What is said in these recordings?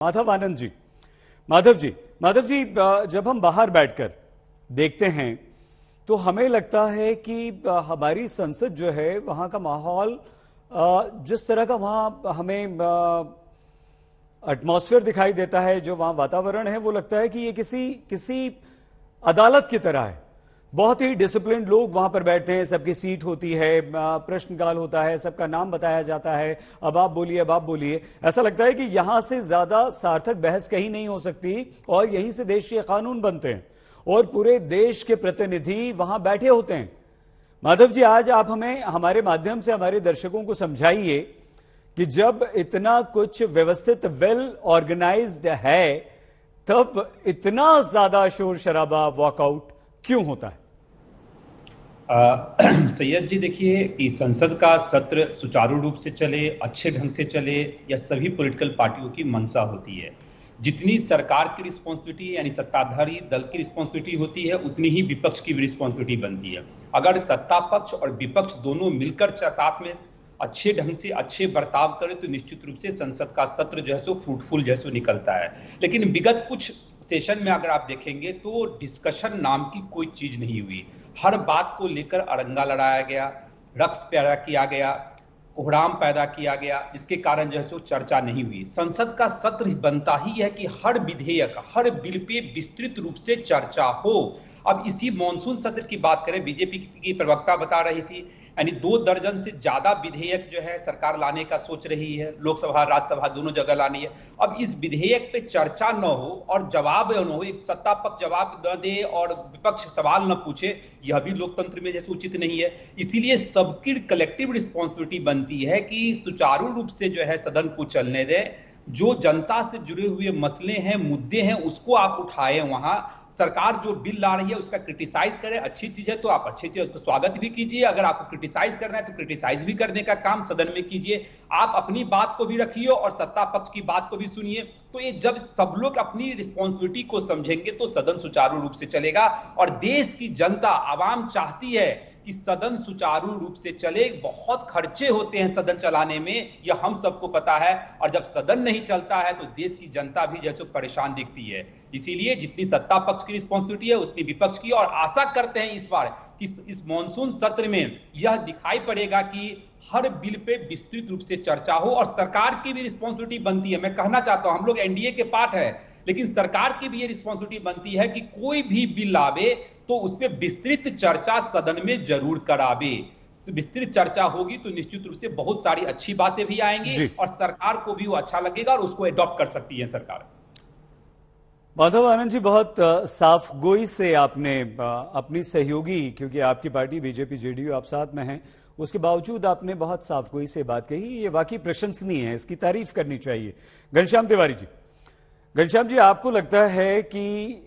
माधव आनंद जी, माधव जी, जब हम बाहर बैठकर देखते हैं तो हमें लगता है कि हमारी संसद जो है वहां का माहौल, जिस तरह का वहां हमें एटमॉस्फेयर दिखाई देता है, जो वहां वातावरण है, वो लगता है कि ये किसी अदालत की तरह है। बहुत ही डिसिप्लिन लोग वहां पर बैठते हैं, सबकी सीट होती है, प्रश्नकाल होता है, सबका नाम बताया जाता है, अब आप बोलिए, अब आप बोलिए। ऐसा लगता है कि यहां से ज्यादा सार्थक बहस कहीं नहीं हो सकती और यहीं से देश के कानून बनते हैं और पूरे देश के प्रतिनिधि वहां बैठे होते हैं। माधव जी, आज आप हमें हमारे माध्यम से हमारे दर्शकों को समझाइए कि जब इतना कुछ व्यवस्थित, वेल ऑर्गेनाइज्ड है, तब इतना ज्यादा शोर शराबा, वॉकआउट क्यों होता है? सैयद जी, देखिए कि संसद का सत्र सुचारू रूप से चले, अच्छे ढंग से चले, यह सभी पॉलिटिकल पार्टियों की मंशा होती है। जितनी सरकार की रिस्पॉन्सिबिलिटी यानी सत्ताधारी दल की रिस्पॉन्सिबिलिटी होती है, उतनी ही विपक्ष की भी रिस्पॉन्सिबिलिटी बनती है। अगर सत्ता पक्ष और विपक्ष दोनों मिलकर साथ में अच्छे ढंग से अच्छे बर्ताव करे तो निश्चित रूप से संसद का सत्र जो है सो फ्रूटफुल जैसो निकलता है। लेकिन विगत कुछ सेशन में अगर आप देखेंगे तो डिस्कशन नाम की कोई चीज नहीं हुई। हर बात को लेकर अड़ंगा लड़ाया गया, रक्स पैदा किया गया, कोहराम पैदा किया गया, जिसके कारण जो है सो चर्चा नहीं हुई। संसद का सत्र बनता ही है कि हर विधेयक, हर बिल पे विस्तृत रूप से चर्चा हो। अब इसी मॉनसून सत्र की बात करें, बीजेपी की प्रवक्ता बता रही थी, यानी 2 दर्जन से ज्यादा विधेयक जो है सरकार लाने का सोच रही है, लोकसभा राज्यसभा दोनों जगह लानी है। अब इस विधेयक पे चर्चा न हो और जवाब न हो, एक सत्ता पक्ष जवाब न दे और विपक्ष सवाल न पूछे, यह भी लोकतंत्र में जैसे उचित नहीं है। इसीलिए सबकी कलेक्टिव रिस्पॉन्सिबिलिटी बनती है कि सुचारू रूप से जो है सदन को चलने दें। जो जनता से जुड़े हुए मसले हैं, मुद्दे हैं, उसको आप उठाएं। वहां सरकार जो बिल ला रही है उसका क्रिटिसाइज करें, अच्छी चीज है तो आप अच्छी चीज उसका स्वागत भी कीजिए। अगर आपको क्रिटिसाइज करना है तो क्रिटिसाइज भी करने का काम सदन में कीजिए। आप अपनी बात को भी रखिए और सत्ता पक्ष की बात को भी सुनिए। तो ये जब सब लोग अपनी रिस्पॉन्सिबिलिटी को समझेंगे तो सदन सुचारू रूप से चलेगा। और देश की जनता, आवाम चाहती है कि सदन सुचारू रूप से चले। बहुत खर्चे होते हैं सदन चलाने में, यह हम सबको पता है। और जब सदन नहीं चलता है तो देश की जनता भी जैसे परेशान दिखती है। इसीलिए जितनी सत्ता पक्ष की रिस्पॉन्सिबिलिटी है उतनी विपक्ष की। और आशा करते हैं इस बार कि इस मॉनसून सत्र में यह दिखाई पड़ेगा कि हर बिल पे विस्तृत रूप से चर्चा हो। और सरकार की भी रिस्पॉन्सिबिलिटी बनती है, मैं कहना चाहता हूं, हम लोग एनडीए के पार्ट है, लेकिन सरकार की भी ये रिस्पॉन्सिबिलिटी बनती है कि कोई भी बिल लावे तो उस पर विस्तृत चर्चा सदन में जरूर करावे। विस्तृत चर्चा होगी तो निश्चित रूप से बहुत सारी अच्छी बातें भी आएंगी और सरकार को भी वो अच्छा लगेगा और उसको एडॉप्ट कर सकती है सरकार। माधव आनंद जी, बहुत साफ गोई से आपने अपनी सहयोगी, क्योंकि आपकी पार्टी बीजेपी जेडीयू आप साथ में हैं, उसके बावजूद आपने बहुत साफ गोई से बात कही। ये वाकई प्रशंसनीय है, इसकी तारीफ करनी चाहिए। घनश्याम तिवारी जी, घनश्याम जी, आपको लगता है कि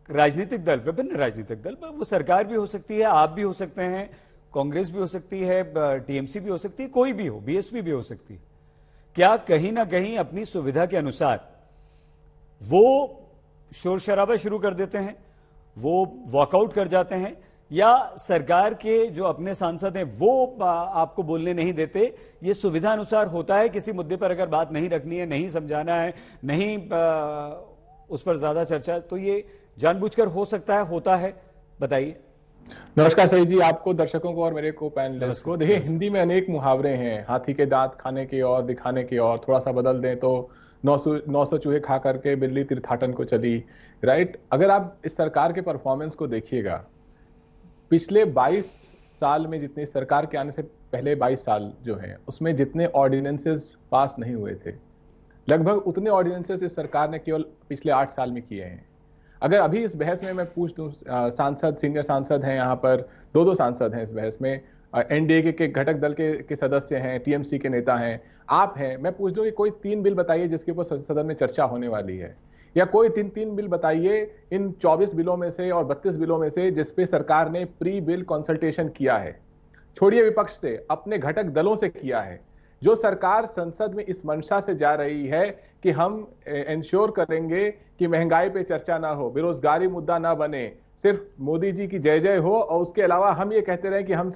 राजनीतिक दल, विभिन्न राजनीतिक दल, वो सरकार भी हो सकती है, आप भी हो सकते हैं, कांग्रेस भी हो सकती है, टीएमसी भी हो सकती है, कोई भी हो, बीएसपी भी हो सकती है, क्या कहीं ना कहीं अपनी सुविधा के अनुसार वो शोर शराबा शुरू कर देते हैं, वो वॉकआउट कर जाते हैं, या सरकार के जो अपने सांसद हैं वो आपको बोलने नहीं देते? ये सुविधा अनुसार होता है। किसी मुद्दे पर अगर बात नहीं रखनी है, नहीं समझाना है, नहीं उस पर ज्यादा चर्चा, तो ये जानबूझकर हो सकता है, होता है? बताइए। नमस्कार सही जी, आपको, दर्शकों को और मेरे को पैनलिस्ट को। देखिए, हिंदी में अनेक मुहावरे हैं, हाथी के दांत खाने की और दिखाने की और, थोड़ा सा बदल दें तो 900 चूहे खा करके बिल्ली तीर्थाटन को चली। राइट। अगर आप इस सरकार के परफॉर्मेंस को देखिएगा, पिछले 22 साल में, जितनी सरकार के आने से पहले 22 साल जो हैं, उसमें जितने ऑर्डिनेंसेस पास नहीं हुए थे, लगभग उतने ऑर्डिनेंसेस इस सरकार ने केवल पिछले 8 साल में किए हैं। अगर अभी इस बहस में मैं पूछ दूं, सांसद, सीनियर सांसद हैं यहाँ पर, 2 सांसद हैं इस बहस में, एनडीए के घटक दल के सदस्य हैं, टीएमसी के नेता हैं, आप हैं, मैं पूछ दूं कि कोई 3 बिल बताइए जिसके ऊपर सदन में चर्चा होने वाली है, या कोई 3 बिल बताइए इन 24 बिलों में से और 32 बिलों में से जिसपे सरकार ने प्री बिल कंसल्टेशन किया है, छोड़िए विपक्ष से, अपने घटक दलों से किया है। जो सरकार संसद में इस मंशा से जा रही है कि हम इंश्योर करेंगे कि महंगाई पे चर्चा ना हो, बेरोजगारी मुद्दा ना बने, सिर्फ मोदी जी की जय जय हो, और उसके अलावा हम ये कहते रहे कि हम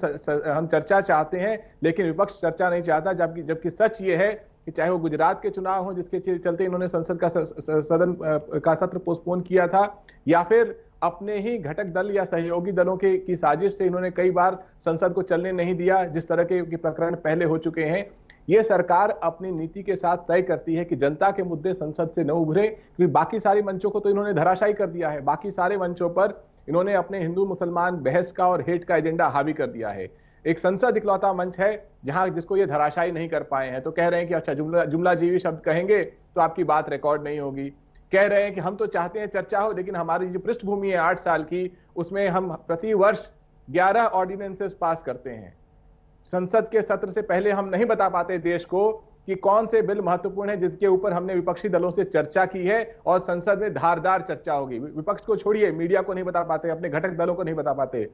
चर्चा चाहते हैं लेकिन विपक्ष चर्चा नहीं चाहता, जबकि सच ये है कि चाहे वो गुजरात के चुनाव हो जिसके चलते इन्होंने संसद का सदन का सत्र पोस्टपोन किया था, या फिर अपने ही घटक दल या सहयोगी दलों की साजिश से इन्होंने कई बार संसद को चलने नहीं दिया, जिस तरह के प्रकरण पहले हो चुके हैं। ये सरकार अपनी नीति के साथ तय करती है कि जनता के मुद्दे संसद से न उभरे, क्योंकि बाकी सारे मंचों को तो इन्होंने धराशायी कर दिया है। बाकी सारे मंचों पर इन्होंने अपने हिंदू मुसलमान बहस का और हेट का एजेंडा हावी कर दिया है। एक संसद इकलौता मंच है जहां जिसको ये धराशायी नहीं कर पाए हैं। तो कह रहे हैं कि अच्छा जुमला जीवी शब्द कहेंगे तो आपकी बात रिकॉर्ड नहीं होगी। कह रहे हैं कि हम तो चाहते हैं चर्चा हो, लेकिन हमारी जो पृष्ठभूमि है 8 साल की, उसमें हम प्रति वर्ष 11 ऑर्डिनेंसेस पास करते हैं। संसद के सत्र से पहले हम नहीं बता पाते देश को कि कौन से बिल महत्वपूर्ण है जिसके ऊपर हमने विपक्षी दलों से चर्चा की है और संसद में धारदार चर्चा होगी। विपक्ष को छोड़िए, मीडिया को नहीं बता पाते, अपने घटक दलों को नहीं बता पाते।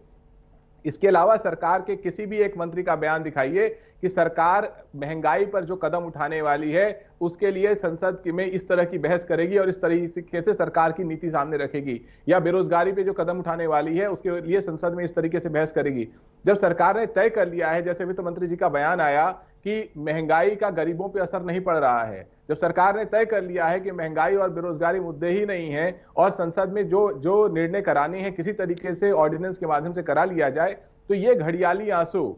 इसके अलावा सरकार के किसी भी एक मंत्री का बयान दिखाइए कि सरकार महंगाई पर जो कदम उठाने वाली है उसके लिए संसद में इस तरह की बहस करेगी और इस तरीके से सरकार की नीति सामने रखेगी, या बेरोजगारी पे जो कदम उठाने वाली है उसके लिए संसद में इस तरीके से बहस करेगी। जब सरकार ने तय कर लिया है, जैसे वित्त मंत्री जी का बयान आया कि महंगाई का गरीबों पे असर नहीं पड़ रहा है, जब सरकार ने तय कर लिया है कि महंगाई और बेरोजगारी मुद्दे ही नहीं है और संसद में जो निर्णय कराने हैं किसी तरीके से ऑर्डिनेंस के माध्यम से करा लिया जाए, तो ये घड़ियाली आंसू,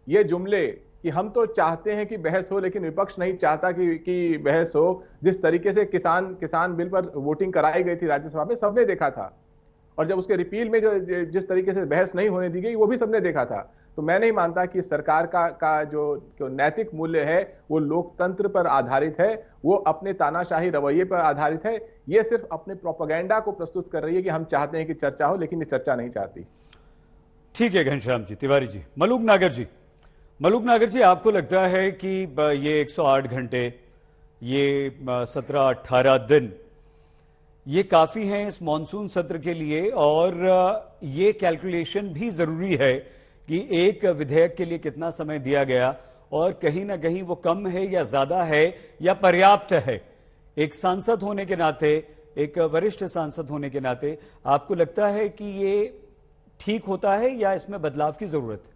ये जुमले कि हम तो चाहते हैं कि बहस हो लेकिन विपक्ष नहीं चाहता कि बहस हो, जिस तरीके से किसान बिल पर वोटिंग कराई गई थी राज्यसभा में, सबने देखा था। और जब उसके रिपील में जिस तरीके से बहस नहीं होने दी गई वो भी सबने देखा था। तो मैं नहीं मानता कि सरकार का जो नैतिक मूल्य है वो लोकतंत्र पर आधारित है, वो अपने तानाशाही रवैये पर आधारित है। ये सिर्फ अपने प्रोपेगेंडा को प्रस्तुत कर रही है कि हम चाहते हैं कि चर्चा हो, लेकिन ये चर्चा नहीं चाहती। ठीक है घनश्याम जी, तिवारी जी। मलूक नागर जी, आपको लगता है कि ये 108 घंटे, ये 17-18 दिन, ये काफी हैं इस मॉनसून सत्र के लिए, और ये कैलकुलेशन भी जरूरी है कि एक विधेयक के लिए कितना समय दिया गया और कहीं ना कहीं वो कम है या ज्यादा है या पर्याप्त है? एक सांसद होने के नाते, एक वरिष्ठ सांसद होने के नाते, आपको लगता है कि ये ठीक होता है या इसमें बदलाव की जरूरत है?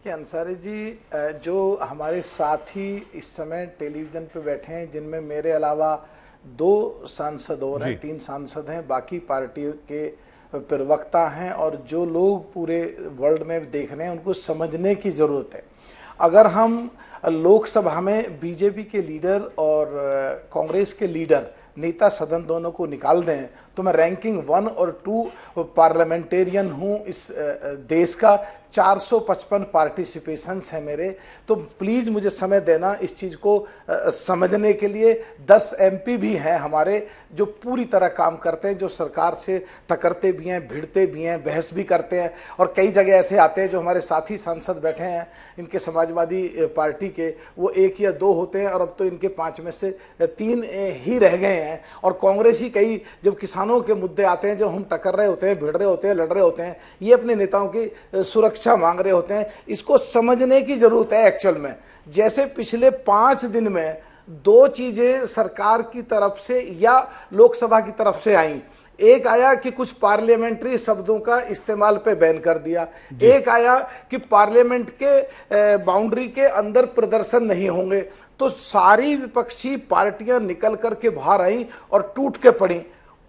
कि अंसारी जी, जो हमारे साथी इस समय टेलीविजन पे बैठे हैं, जिनमें मेरे अलावा 2 सांसद और हैं, 3 सांसद हैं, बाकी पार्टी के प्रवक्ता हैं, और जो लोग पूरे वर्ल्ड में देख रहे हैं उनको समझने की जरूरत है। अगर हम लोकसभा में बीजेपी के लीडर और कांग्रेस के लीडर, नेता सदन दोनों को निकाल दें, तो मैं रैंकिंग 1 और 2 पार्लियामेंटेरियन हूं इस देश का। 455 पार्टिसिपेशंस हैं मेरे, तो प्लीज मुझे समय देना इस चीज को समझने के लिए। 10 एमपी भी हैं हमारे जो पूरी तरह काम करते हैं, जो सरकार से टकरते भी हैं, भिड़ते भी हैं, बहस भी करते हैं, और कई जगह ऐसे आते हैं जो हमारे साथी सांसद बैठे हैं इनके समाजवादी पार्टी के, वो 1 या 2 होते हैं, और अब तो इनके 5 में से 3 ही रह गए हैं। और कांग्रेसी कई जब किसानों के मुद्दे आते हैं, जब हम टकर रहे होते हैं, भिड़ रहे होते हैं, लड़ रहे होते हैं, ये अपने नेताओं की सुरक्षा मांग रहे होते हैं। इसको समझने की जरूरत है एक्चुअल में। जैसे पिछले 5 दिन में 2 चीजें सरकार की तरफ से या लोकसभा की तरफ से आई। एक आया कि कुछ पार्लियामेंट्री शब्दों का इस्तेमाल पे बैन कर दिया, एक आया कि पार्लियामेंट के बाउंड्री के अंदर प्रदर्शन नहीं होंगे। तो सारी विपक्षी पार्टियां निकल करके बाहर आई और टूट के पड़ी,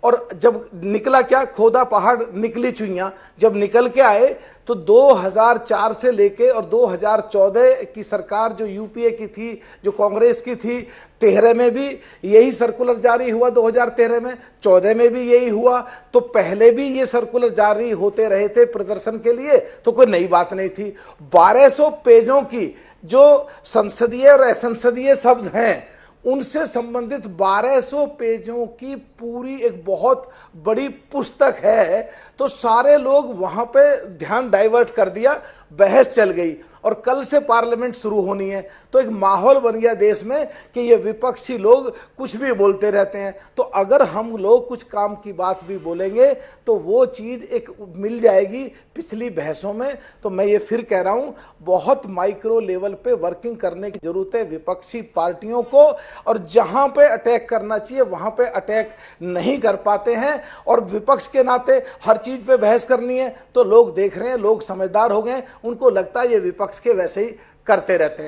और जब निकला क्या, खोदा पहाड़ निकली चुईयां। जब निकल के आए तो 2004 से लेके और 2014 की सरकार जो यूपीए की थी, जो कांग्रेस की थी, 13 में भी यही सर्कुलर जारी हुआ, 2013 में, 14 में भी यही हुआ। तो पहले भी ये सर्कुलर जारी होते रहे थे प्रदर्शन के लिए, तो कोई नई बात नहीं थी। 1200 पेजों की जो संसदीय और असंसदीय शब्द हैं उनसे संबंधित 1200 पेजों की पूरी एक बहुत बड़ी पुस्तक है। तो सारे लोग वहां पे ध्यान डाइवर्ट कर दिया, बहस चल गई। और कल से पार्लियामेंट शुरू होनी है, तो एक माहौल बन गया देश में कि ये विपक्षी लोग कुछ भी बोलते रहते हैं। तो अगर हम लोग कुछ काम की बात भी बोलेंगे तो वो चीज एक मिल जाएगी पिछली बहसों में। तो मैं ये फिर कह रहा हूं, बहुत माइक्रो लेवल पे वर्किंग करने की जरूरत है विपक्षी पार्टियों को, और जहां पे अटैक करना चाहिए वहां पे अटैक नहीं कर पाते हैं। और विपक्ष के नाते हर चीज पे बहस करनी है तो लोग देख रहे हैं, लोग समझदार हो गए, उनको लगता है ये विपक्ष के वैसे ही करते रहते हैं।